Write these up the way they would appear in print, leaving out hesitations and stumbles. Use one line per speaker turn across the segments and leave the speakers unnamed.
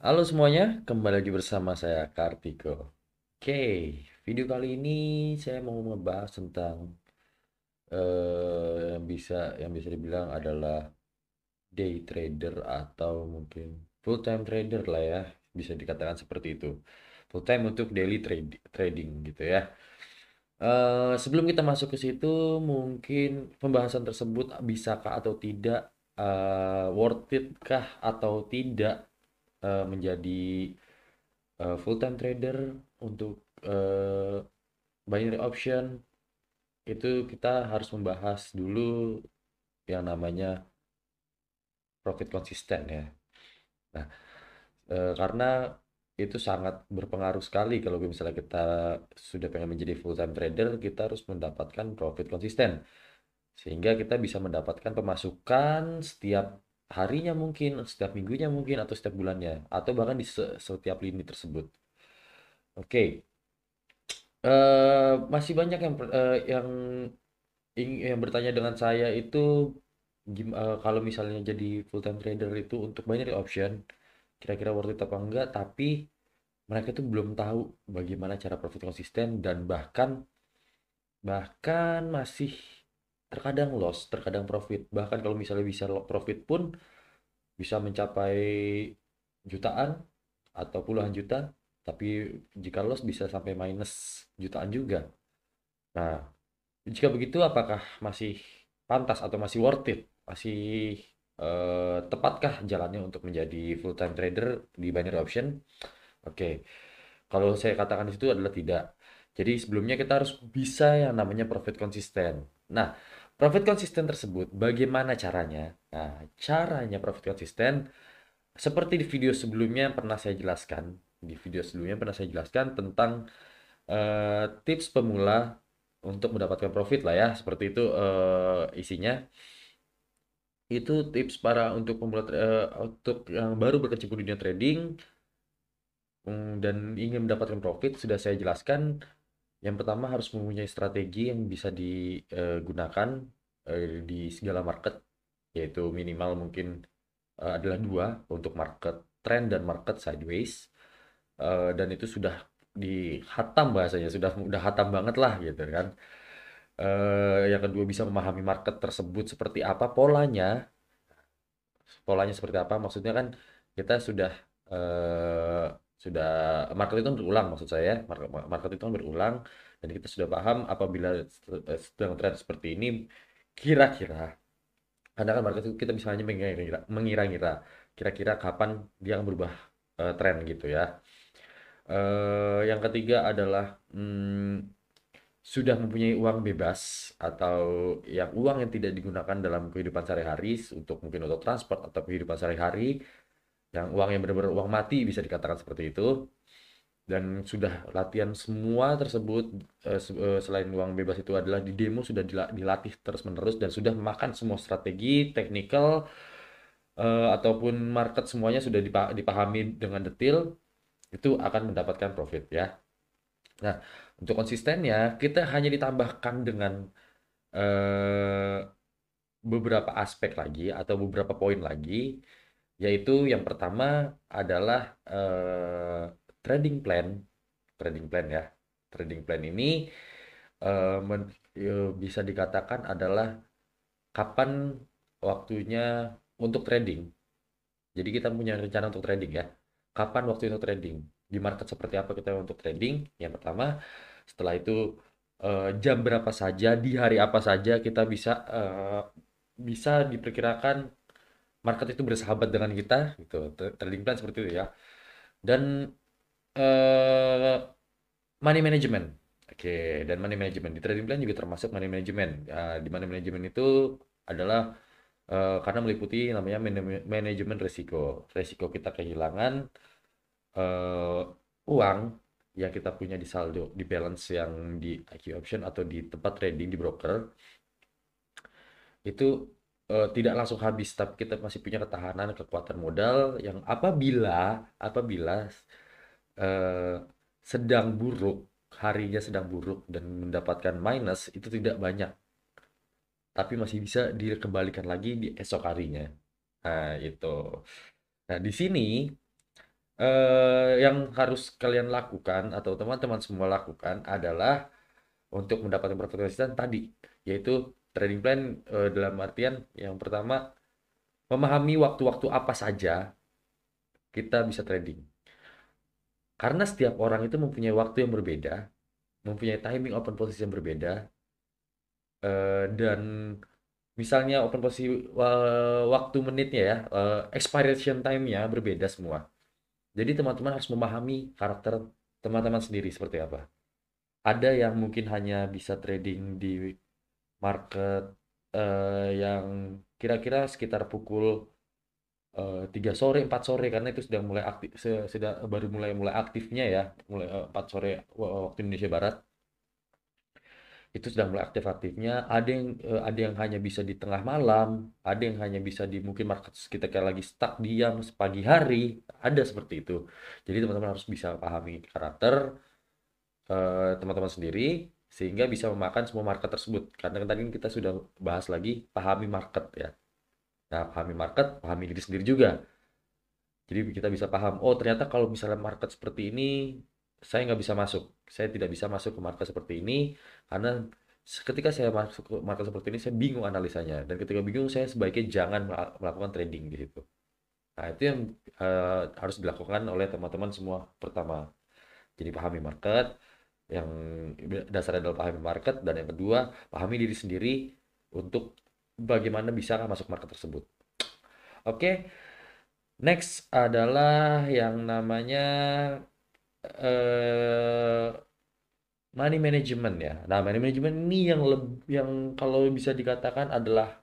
Halo semuanya, kembali lagi bersama saya Kartiko. Oke, video kali ini saya mau ngebahas tentang yang bisa dibilang adalah day trader atau mungkin full time trader lah ya, bisa dikatakan seperti itu. Full time untuk daily trading gitu ya. Sebelum kita masuk ke situ, mungkin pembahasan tersebut bisakah atau tidak, worth it kah atau tidak menjadi full time trader untuk binary option itu kita harus membahas dulu yang namanya profit konsisten ya. Nah, karena itu sangat berpengaruh sekali kalau misalnya kita sudah pengen menjadi full time trader, kita harus mendapatkan profit konsisten sehingga kita bisa mendapatkan pemasukan setiap harinya mungkin, setiap minggunya mungkin atau setiap bulannya atau bahkan di setiap lini tersebut. Oke, masih banyak yang bertanya dengan saya itu kalau misalnya jadi full time trader itu untuk binary option kira-kira worth it apa enggak, tapi mereka itu belum tahu bagaimana cara profit konsisten dan bahkan bahkan masih terkadang loss, terkadang profit. Bahkan kalau misalnya bisa profit pun bisa mencapai jutaan atau puluhan juta, tapi jika loss bisa sampai minus jutaan juga. Nah, jika begitu, apakah masih pantas atau masih worth it? Masih tepatkah jalannya untuk menjadi full time trader di binary option? Oke, kalau saya katakan di situ adalah tidak. Jadi sebelumnya kita harus bisa yang namanya profit konsisten. Nah, profit konsisten tersebut bagaimana caranya? Nah, caranya profit konsisten seperti di video sebelumnya pernah saya jelaskan. Di video sebelumnya pernah saya jelaskan tentang tips pemula untuk mendapatkan profit lah ya, seperti itu isinya. Itu tips para untuk pemula untuk yang baru berkecimpung di dunia trading dan ingin mendapatkan profit sudah saya jelaskan. Yang pertama harus mempunyai strategi yang bisa digunakan di segala market, yaitu minimal mungkin adalah dua untuk market trend dan market sideways. Dan itu sudah dihatam bahasanya, sudah hatam banget lah gitu kan. Yang kedua bisa memahami market tersebut seperti apa polanya, polanya seperti apa. Maksudnya kan kita eh, sudah market itu kan berulang maksud saya, market itu kan berulang dan kita sudah paham apabila sedang tren seperti ini kira-kira. Karena kan market itu kita bisa hanya mengira-ngira kira-kira kapan dia akan berubah tren gitu ya. Yang ketiga adalah sudah mempunyai uang bebas atau yang uang yang tidak digunakan dalam kehidupan sehari-hari untuk mungkin untuk transport atau kehidupan sehari-hari, yang uang yang benar-benar uang mati bisa dikatakan seperti itu, dan sudah latihan semua tersebut. Selain uang bebas itu adalah di demo sudah dilatih terus-menerus dan sudah memakan semua strategi, technical, ataupun market semuanya sudah dipahami dengan detail, itu akan mendapatkan profit ya. Nah, untuk konsistennya kita hanya ditambahkan dengan eh, beberapa aspek lagi atau beberapa poin lagi, yaitu yang pertama adalah trading plan. Trading plan ya. Trading plan ini bisa dikatakan adalah kapan waktunya untuk trading. Jadi kita punya rencana untuk trading ya. Kapan waktu untuk trading? Di market seperti apa kita untuk trading? Yang pertama, setelah itu jam berapa saja, di hari apa saja kita bisa diperkirakan market itu bersahabat dengan kita gitu. Trading plan seperti itu ya. Dan eh, money management. Oke, dan money management di trading plan juga termasuk money management. Di money management itu adalah karena meliputi namanya manajemen risiko. Risiko kita kehilangan eh, uang yang kita punya di saldo, di balance yang di IQ option atau di tempat trading di broker itu tidak langsung habis, tapi kita masih punya ketahanan kekuatan modal yang apabila apabila eh, sedang buruk, harinya sedang buruk dan mendapatkan minus itu tidak banyak, tapi masih bisa dikembalikan lagi di esok harinya. Nah, itu. Nah, di sini Yang harus kalian lakukan atau teman-teman semua lakukan adalah untuk mendapatkan profit konsisten tadi, yaitu trading plan, dalam artian yang pertama memahami waktu-waktu apa saja kita bisa trading. Karena setiap orang itu mempunyai waktu yang berbeda, mempunyai timing open posisi yang berbeda, dan misalnya open posisi waktu menitnya ya, expiration time-nya berbeda semua. Jadi teman-teman harus memahami karakter teman-teman sendiri seperti apa. Ada yang mungkin hanya bisa trading di market yang kira-kira sekitar pukul 3 sore, 4 sore karena itu sudah mulai aktif, sudah baru mulai aktifnya ya, mulai 4 sore waktu Indonesia Barat. Itu sudah mulai aktif-aktifnya. Ada yang hanya bisa di tengah malam, ada yang hanya bisa di mungkin market kita kayak lagi stuck diam pagi hari, ada seperti itu. Jadi teman-teman harus bisa pahami karakter teman-teman sendiri sehingga bisa memakan semua market tersebut. Karena kan tadi kita sudah bahas lagi pahami market ya. Nah, pahami market, pahami diri sendiri juga. Jadi kita bisa paham, oh ternyata kalau misalnya market seperti ini, saya nggak bisa masuk. Saya tidak bisa masuk ke market seperti ini, karena ketika saya masuk ke market seperti ini, saya bingung analisanya. Dan ketika bingung, saya sebaiknya jangan melakukan trading di situ. Nah, itu yang harus dilakukan oleh teman-teman semua pertama. Jadi pahami market, yang dasarnya adalah pahami market, dan yang kedua, pahami diri sendiri untuk bagaimana bisa masuk market tersebut. Oke, next adalah yang namanya eh money management ya. Nah, money management ini yang kalau bisa dikatakan adalah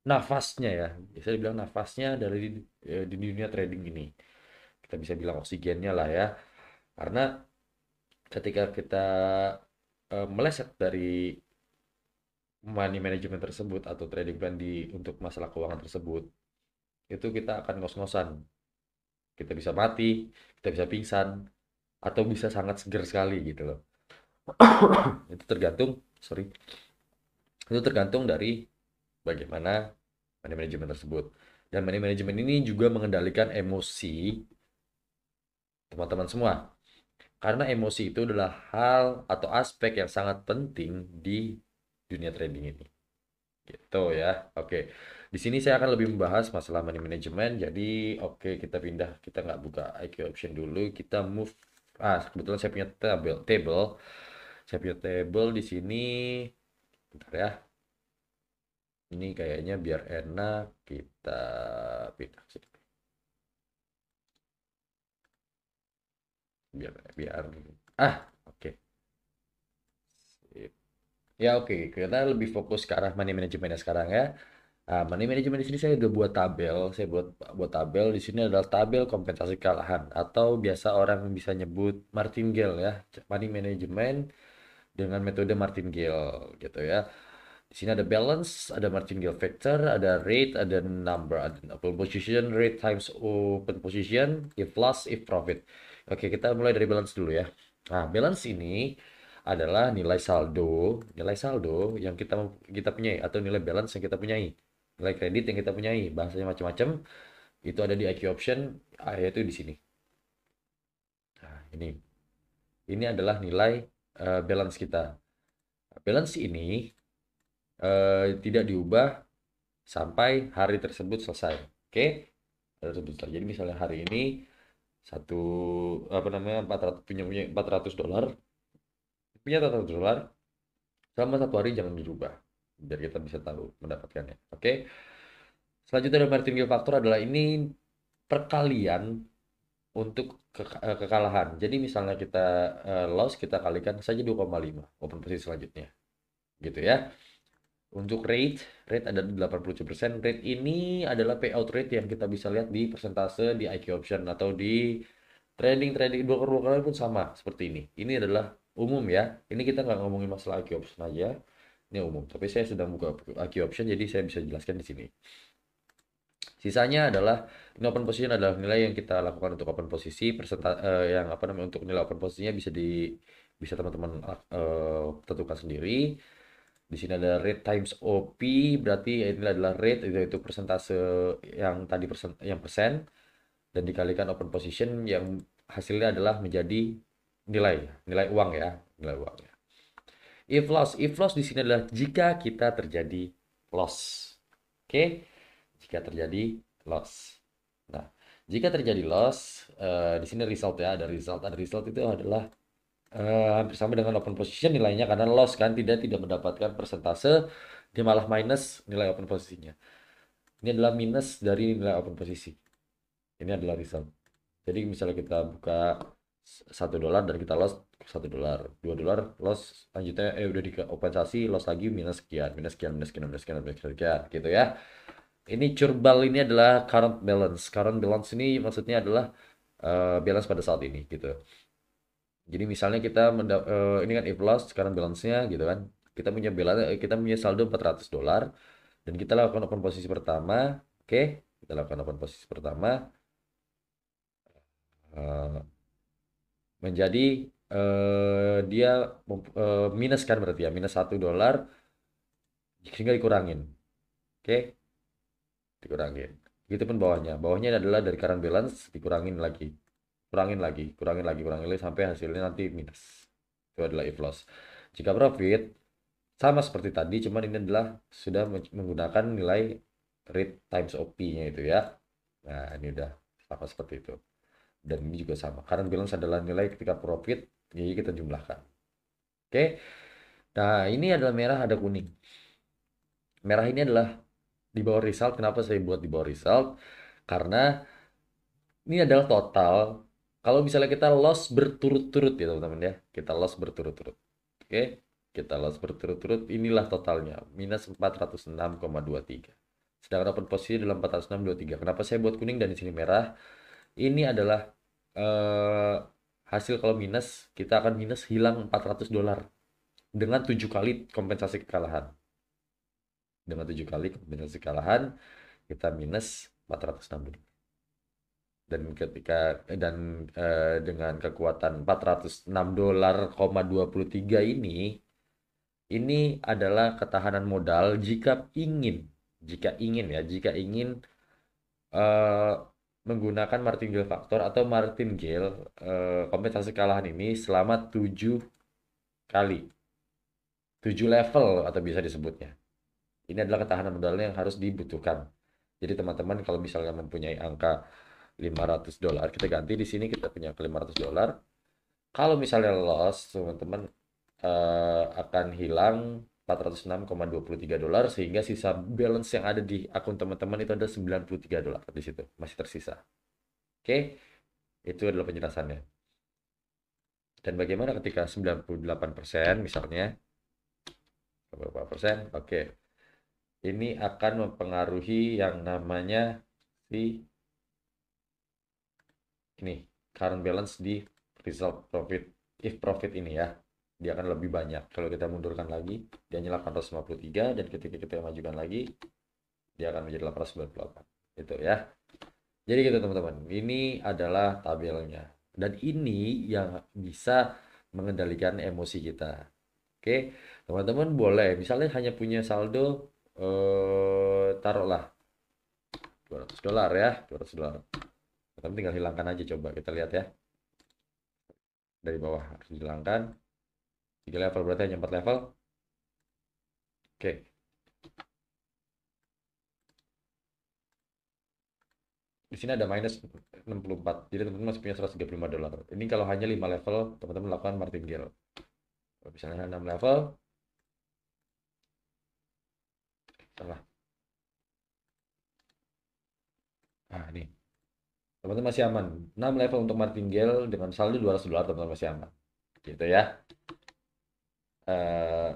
nafasnya ya. Bisa dibilang nafasnya dari di dunia trading ini. Kita bisa bilang oksigennya lah ya. Karena ketika kita meleset dari money management tersebut atau trading plan untuk masalah keuangan tersebut, itu kita akan ngos-ngosan. Kita bisa mati, kita bisa pingsan, atau bisa sangat seger sekali gitu loh. Itu tergantung, sorry, itu tergantung dari bagaimana money management tersebut. Dan money management ini juga mengendalikan emosi teman-teman semua. Karena emosi itu adalah hal atau aspek yang sangat penting di dunia trading ini. Gitu ya. Oke. Di sini saya akan lebih membahas masalah money management. Jadi, oke, kita pindah, kita nggak buka IQ option dulu, kita move. Kebetulan saya punya table. Saya punya table di sini. Bentar ya. Ini kayaknya biar enak kita pindah sini. Biar biar oke. Sip. Ya oke, kita lebih fokus ke arah money manajemennya sekarang ya. Nah, money management di sini saya udah buat tabel. Saya buat tabel di sini adalah tabel kompensasi kekalahan atau biasa orang bisa nyebut martingale ya. Money management dengan metode martingale gitu ya. Di sini ada balance, ada martingale factor, ada rate, ada number, ada open position, rate times open position, if loss, if profit. Oke, kita mulai dari balance dulu ya. Nah, balance ini adalah nilai saldo yang kita punyai atau nilai balance yang kita punyai, nilai kredit yang kita punyai. Bahasanya macam-macam. Itu ada di IQ option, yaitu di sini. Nah, ini adalah nilai balance kita. Balance ini tidak diubah sampai hari tersebut selesai. Oke? Hari tersebut selesai. Jadi misalnya hari ini satu apa namanya 400 punya 400 dolar, punya 400 dolar selama 1 hari jangan dirubah biar kita bisa tahu mendapatkannya. Oke? Selanjutnya ada martingale factor adalah ini perkalian untuk kekalahan. Jadi misalnya kita loss kita kalikan saja 2,5 open posisi selanjutnya. Gitu ya. Untuk rate ada 87%. Rate ini adalah payout rate yang kita bisa lihat di persentase di IQ option atau di trading broker-broker pun sama seperti ini. Ini adalah umum ya. Ini kita nggak ngomongin masalah IQ option aja. Ini umum. Tapi saya sedang buka IQ option jadi saya bisa jelaskan di sini. Sisanya adalah ini open position adalah nilai yang kita lakukan untuk open posisi yang apa namanya untuk nilai open posisinya bisa teman-teman tentukan sendiri. Di sini ada rate times OP, berarti ini adalah rate, yaitu persentase yang tadi yang persen. dan dikalikan open position yang hasilnya adalah menjadi nilai uang ya, nilai uang ya. If loss di sini adalah jika kita terjadi loss. Oke, jika terjadi loss. Nah, jika terjadi loss, di sini result ya, ada result itu adalah hampir sama dengan open position nilainya karena loss kan tidak mendapatkan persentase, dia malah minus nilai open posisinya. Ini adalah minus dari nilai open posisi. Ini adalah result. Jadi misalnya kita buka $1 dan kita loss $1, $2 loss, lanjutnya udah dikompensasi loss lagi minus sekian, minus sekian, minus sekian, minus sekian, minus sekian, gitu ya. Ini curbal ini adalah current balance. Current balance ini maksudnya adalah balance pada saat ini gitu. Jadi misalnya ini kan if loss sekarang balance-nya gitu kan. Kita punya saldo $400 dan kita lakukan open posisi pertama. Oke, kita lakukan open posisi pertama eh, menjadi dia minus kan berarti ya, minus $1 sehingga dikurangin. Oke, dikurangin. Gitu pun bawahnya. Bawahnya adalah dari current balance dikurangin lagi. Kurangin lagi sampai hasilnya nanti minus. Itu adalah if loss. Jika profit sama seperti tadi, cuman ini adalah sudah menggunakan nilai rate times OP-nya itu ya. Nah, ini udah sama seperti itu. Dan ini juga sama. Current balance adalah nilai ketika profit, jadi kita jumlahkan. Oke. Nah, ini adalah merah, ada kuning. Merah ini adalah di bawah result. Kenapa saya buat di bawah result? Karena ini adalah total. Kalau misalnya kita loss berturut-turut ya teman-teman ya. Kita loss berturut-turut. Oke. Kita loss berturut-turut. Inilah totalnya. Minus 406,23. Sedangkan open posisi dalam 406,23. Kenapa saya buat kuning dan di sini merah? Ini adalah eh, hasil kalau minus. Kita akan minus hilang $400. Dengan 7 kali kompensasi kekalahan. Dengan 7 kali kompensasi kekalahan. Kita minus $406. Dengan kekuatan $406,23 ini adalah ketahanan modal jika ingin eh, menggunakan martingale factor atau martingale kompensasi kekalahan ini selama 7 kali, 7 level atau bisa disebutnya. Ini adalah ketahanan modalnya yang harus dibutuhkan. Jadi teman-teman kalau misalnya mempunyai angka $500, kita ganti di sini kita punya ke $500. Kalau misalnya loss, teman-teman akan hilang $406,23 sehingga sisa balance yang ada di akun teman-teman itu ada $93 di situ, masih tersisa. Oke, itu adalah penjelasannya. Dan bagaimana ketika 98% misalnya, berapa persen? Oke. Ini akan mempengaruhi yang namanya si ini current balance di result profit, if profit ini ya, dia akan lebih banyak. Kalau kita mundurkan lagi, dia hanya 853 dan ketika kita majukan lagi dia akan menjadi 898 itu ya. Jadi gitu teman-teman, ini adalah tabelnya dan ini yang bisa mengendalikan emosi kita. Oke, teman-teman boleh misalnya hanya punya saldo taruhlah $200 ya, $200. Tapi tinggal hilangkan aja, coba kita lihat ya. Dari bawah harus dihilangkan. 3 level berarti hanya 4 level. Oke. Di sini ada minus 64. Jadi teman-teman masih punya $135. Ini kalau hanya 5 level, teman-teman lakukan martingale. Kalau misalnya 6 level, salah. Nah, ini. Teman-teman masih aman. 6 level untuk martingale dengan saldo $200, teman-teman masih aman. Gitu ya. Eh,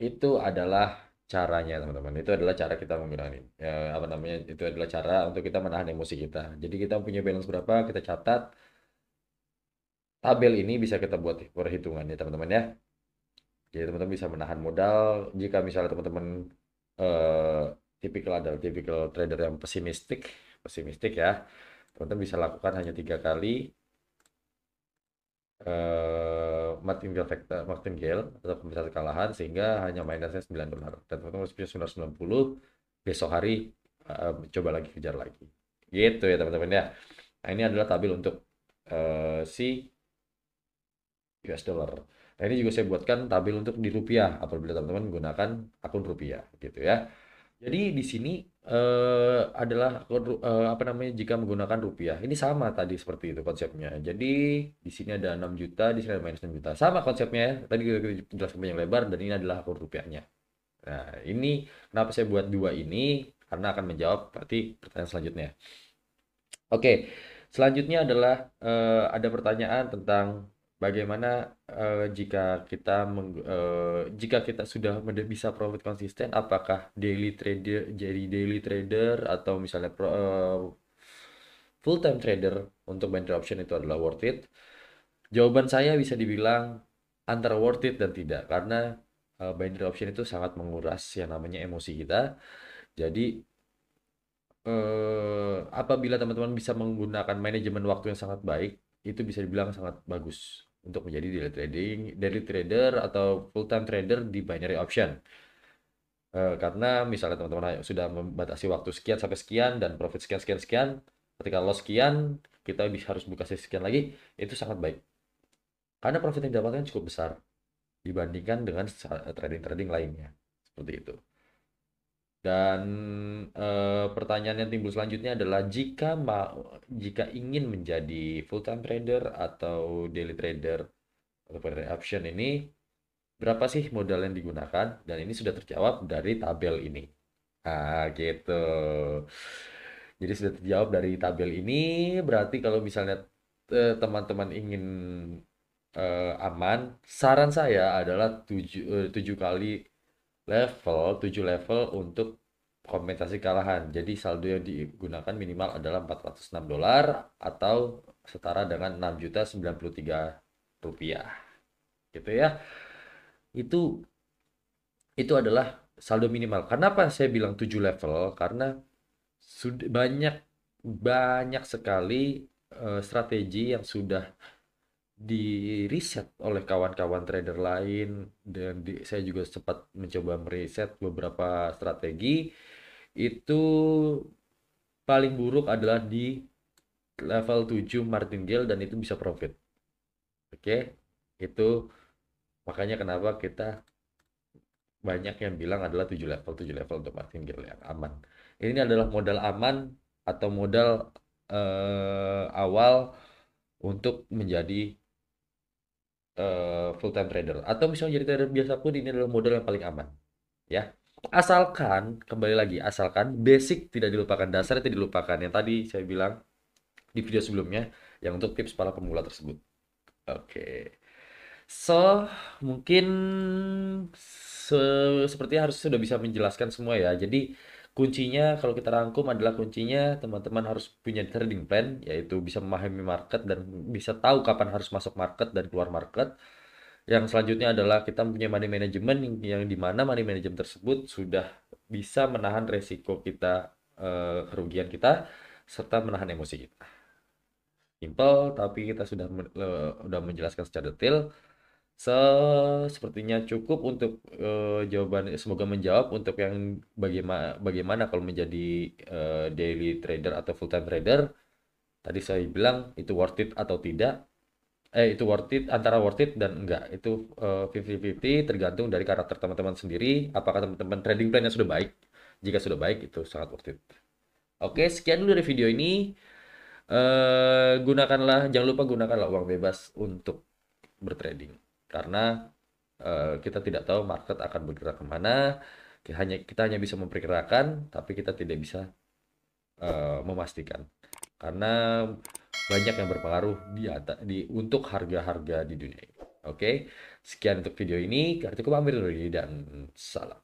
itu adalah caranya teman-teman. Itu adalah cara kita menggunakan ini. Apa namanya? Itu adalah cara untuk kita menahan emosi kita. Jadi kita punya balance berapa, kita catat. Tabel ini bisa kita buat perhitungan ya teman-teman ya. Jadi teman-teman bisa menahan modal jika misalnya teman-teman eh, tipikal trader yang pesimistik ya. Teman-teman bisa lakukan hanya 3 kali martingale atau kompensasi kekalahan sehingga hanya minusnya $9 dan teman-teman harus punya 990 besok hari coba lagi kejar lagi. Gitu ya teman-teman ya. Nah, ini adalah tabel untuk si US dollar. Nah, ini juga saya buatkan tabel untuk di rupiah apabila teman-teman menggunakan akun rupiah gitu ya. Jadi di sini adalah apa namanya jika menggunakan rupiah. Ini sama tadi seperti itu konsepnya. Jadi di sini ada 6 juta, di sini ada minus 6 juta. Sama konsepnya ya. Tadi kita jelaskan panjang lebar dan ini adalah akun rupiahnya. Nah, ini kenapa saya buat dua ini? Karena akan menjawab berarti pertanyaan selanjutnya. Oke, selanjutnya adalah ada pertanyaan tentang bagaimana jika jika kita sudah bisa profit konsisten, apakah daily trader jadi daily trader atau misalnya full time trader untuk binary option itu adalah worth it? Jawaban saya bisa dibilang antara worth it dan tidak, karena binary option itu sangat menguras yang namanya emosi kita. Jadi apabila teman-teman bisa menggunakan manajemen waktu yang sangat baik, itu bisa dibilang sangat bagus untuk menjadi daily trader atau full time trader di binary option. Karena misalnya teman-teman sudah membatasi waktu sekian sampai sekian dan profit sekian sekian sekian, ketika loss sekian, kita bisa harus buka sesi sekian lagi, itu sangat baik. Karena profit yang didapatkan cukup besar dibandingkan dengan trading-trading lainnya. Seperti itu. Dan pertanyaan yang timbul selanjutnya adalah jika ingin menjadi full time trader atau daily trader atau binary option ini, berapa sih modal yang digunakan? Dan ini sudah terjawab dari tabel ini. Ah, gitu. Jadi sudah terjawab dari tabel ini, berarti kalau misalnya teman-teman ingin aman, saran saya adalah 7 kali 7 level untuk kompensasi kekalahan. Jadi saldo yang digunakan minimal adalah 406 dolar atau setara dengan 6.093 rupiah. Gitu ya. Itu itu adalah saldo minimal. Kenapa saya bilang 7 level? Karena sudah banyak banyak sekali strategi yang sudah di riset oleh kawan-kawan trader lain dan saya juga sempat mencoba meriset beberapa strategi itu paling buruk adalah di level 7 martingale dan itu bisa profit. Oke. Itu makanya kenapa kita banyak yang bilang adalah 7 level untuk martingale yang aman. Ini adalah modal aman atau modal awal untuk menjadi full time trader atau misalnya jadi trader biasa pun ini adalah modal yang paling aman ya, asalkan kembali lagi asalkan basic tidak dilupakan, dasar tidak dilupakan yang tadi saya bilang di video sebelumnya yang untuk tips para pemula tersebut. Oke, so mungkin sepertinya harus sudah bisa menjelaskan semua ya. Jadi kuncinya kalau kita rangkum adalah kuncinya teman-teman harus punya trading plan, yaitu bisa memahami market dan bisa tahu kapan harus masuk market dan keluar market. Yang selanjutnya adalah kita punya money management yang di mana money management tersebut sudah bisa menahan resiko kita, kerugian kita serta menahan emosi kita. Simple, tapi kita sudah menjelaskan secara detail. Sepertinya cukup untuk jawaban. Semoga menjawab untuk yang bagaimana kalau menjadi daily trader atau full time trader. Tadi saya bilang itu worth it atau tidak. Itu worth it, antara worth it dan enggak. Itu 50-50 tergantung dari karakter teman-teman sendiri. Apakah teman-teman trading plan-nya sudah baik? Jika sudah baik, itu sangat worth it. Oke, sekian dulu dari video ini. Jangan lupa gunakanlah uang bebas untuk bertrading. Karena kita tidak tahu market akan bergerak kemana. Kita hanya bisa memperkirakan, tapi kita tidak bisa memastikan. Karena banyak yang berpengaruh untuk harga-harga di dunia ini. Oke, sekian untuk video ini. Kartuku pamit dulu dan salam.